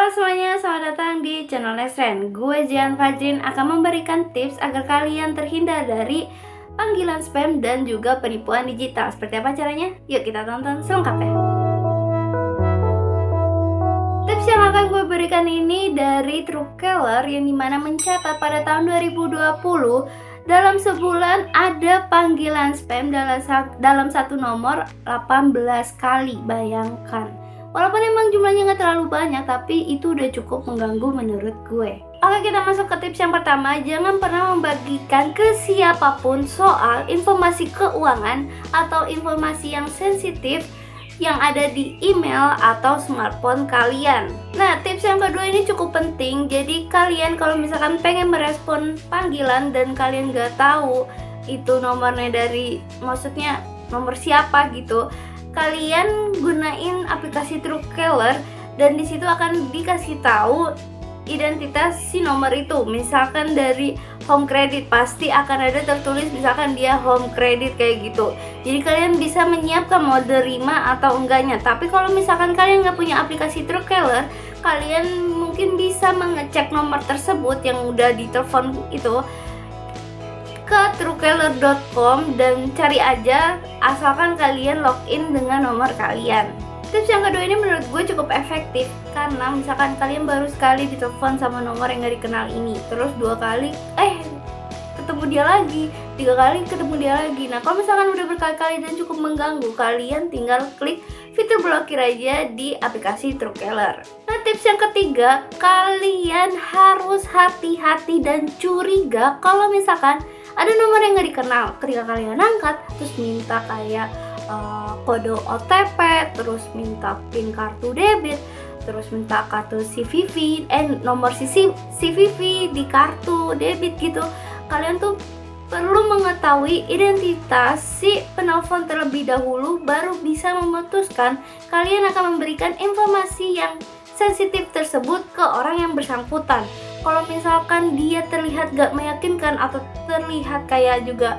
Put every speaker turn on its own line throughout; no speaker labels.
Halo semuanya, selamat datang di channel Nesren. Gue Jian Fajrin akan memberikan tips agar kalian terhindar dari panggilan spam dan juga penipuan digital. Seperti apa caranya? Yuk kita tonton selengkapnya. Tips yang akan gue berikan ini dari Truecaller yang dimana mencatat pada tahun 2020 dalam sebulan ada panggilan spam dalam satu nomor 18 kali. Bayangkan. Walaupun emang jumlahnya nggak terlalu banyak, tapi itu udah cukup mengganggu menurut gue. Oke, kita masuk ke tips yang pertama. Jangan pernah membagikan ke siapapun soal informasi keuangan atau informasi yang sensitif yang ada di email atau smartphone kalian. Nah, tips yang kedua ini cukup penting. Jadi kalian kalau misalkan pengen merespon panggilan dan kalian nggak tahu itu nomornya dari, maksudnya nomor siapa gitu, kalian gunain aplikasi Truecaller dan di situ akan dikasih tahu identitas si nomor itu. Misalkan dari home credit pasti akan ada tertulis misalkan dia home credit kayak gitu. Jadi kalian bisa menyiapkan mau terima atau enggaknya. Tapi kalau misalkan kalian nggak punya aplikasi Truecaller, kalian mungkin bisa mengecek nomor tersebut yang udah di telepon itu ke truecaller.com dan cari aja, asalkan kalian login dengan nomor kalian. Tips yang kedua ini menurut gue cukup efektif karena misalkan kalian baru sekali ditelepon sama nomor yang gak dikenal ini, terus 2 kali ketemu dia lagi, 3 kali ketemu dia lagi. Nah, kalau misalkan udah berkali-kali dan cukup mengganggu, kalian tinggal klik fitur blokir aja di aplikasi Truecaller. Nah, tips yang ketiga, kalian harus hati-hati dan curiga kalau misalkan ada nomor yang gak dikenal. Ketika kalian angkat, terus minta kayak kode OTP, terus minta PIN kartu debit, terus minta kartu CVV, nomor CVV di kartu debit gitu. Kalian tuh perlu mengetahui identitas si penelpon terlebih dahulu, baru bisa memutuskan kalian akan memberikan informasi yang sensitif tersebut ke orang yang bersangkutan. Kalau misalkan dia terlihat gak meyakinkan atau terlihat kayak juga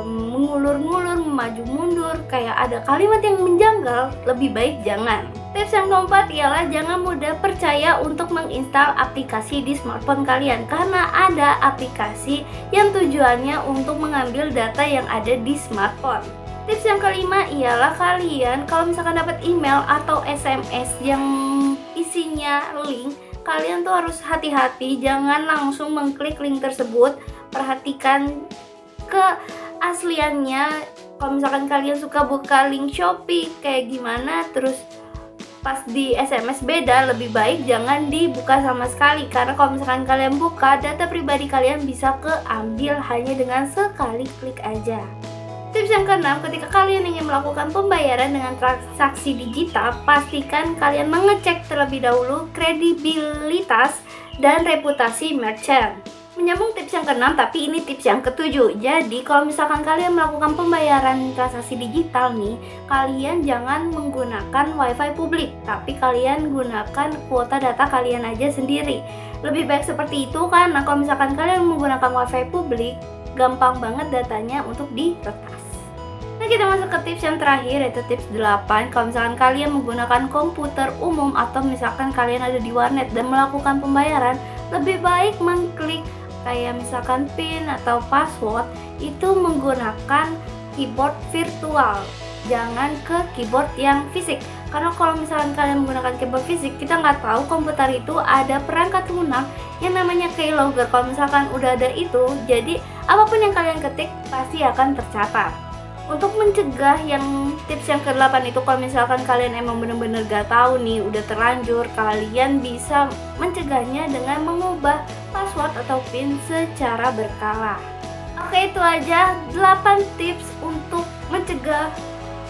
mengulur-ngulur, maju mundur, kayak ada kalimat yang menjanggal, lebih baik jangan. Tips yang keempat ialah jangan mudah percaya untuk menginstal aplikasi di smartphone kalian, karena ada aplikasi yang tujuannya untuk mengambil data yang ada di smartphone. Tips yang kelima ialah kalian kalau misalkan dapat email atau SMS yang isinya link, kalian tuh harus hati-hati, jangan langsung mengklik link tersebut. Perhatikan keasliannya. Kalau misalkan kalian suka buka link Shopee kayak gimana, terus pas di SMS beda, lebih baik jangan dibuka sama sekali, karena kalau misalkan kalian buka, data pribadi kalian bisa keambil hanya dengan sekali klik aja. Tips yang keenam, ketika kalian ingin melakukan pembayaran dengan transaksi digital, pastikan kalian mengecek terlebih dahulu kredibilitas dan reputasi merchant. Menyambung tips yang keenam, tapi ini tips yang ketujuh. Jadi kalau misalkan kalian melakukan pembayaran transaksi digital nih, kalian jangan menggunakan wifi publik, tapi kalian gunakan kuota data kalian aja sendiri. Lebih baik seperti itu, karena kalau misalkan kalian menggunakan wifi publik, gampang banget datanya untuk diretas. Nah, kita masuk ke tips yang terakhir, yaitu tips 8. Kalau misalkan kalian menggunakan komputer umum atau misalkan kalian ada di warnet dan melakukan pembayaran, lebih baik mengklik kayak misalkan PIN atau password itu menggunakan keyboard virtual, jangan ke keyboard yang fisik. Karena kalau misalkan kalian menggunakan keyboard fisik, kita nggak tahu komputer itu ada perangkat lunak yang namanya keylogger. Kalau misalkan udah ada itu, jadi apapun yang kalian ketik pasti akan tercatat. Untuk mencegah yang tips yang ke-8 itu, kalau misalkan kalian emang bener-bener gak tahu nih, udah terlanjur, kalian bisa mencegahnya dengan mengubah password atau PIN secara berkala. Oke, itu aja 8 tips untuk mencegah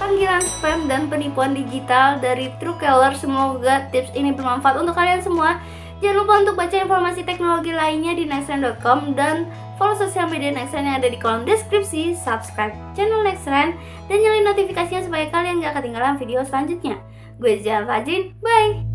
panggilan spam dan penipuan digital dari Truecaller. Semoga tips ini bermanfaat untuk kalian semua. Jangan lupa untuk baca informasi teknologi lainnya di nexttrend.com dan follow sosial media Nexttrend yang ada di kolom deskripsi, subscribe channel Nexttrend, dan nyalain notifikasinya supaya kalian gak ketinggalan video selanjutnya. Gue Jian Fajrin, bye!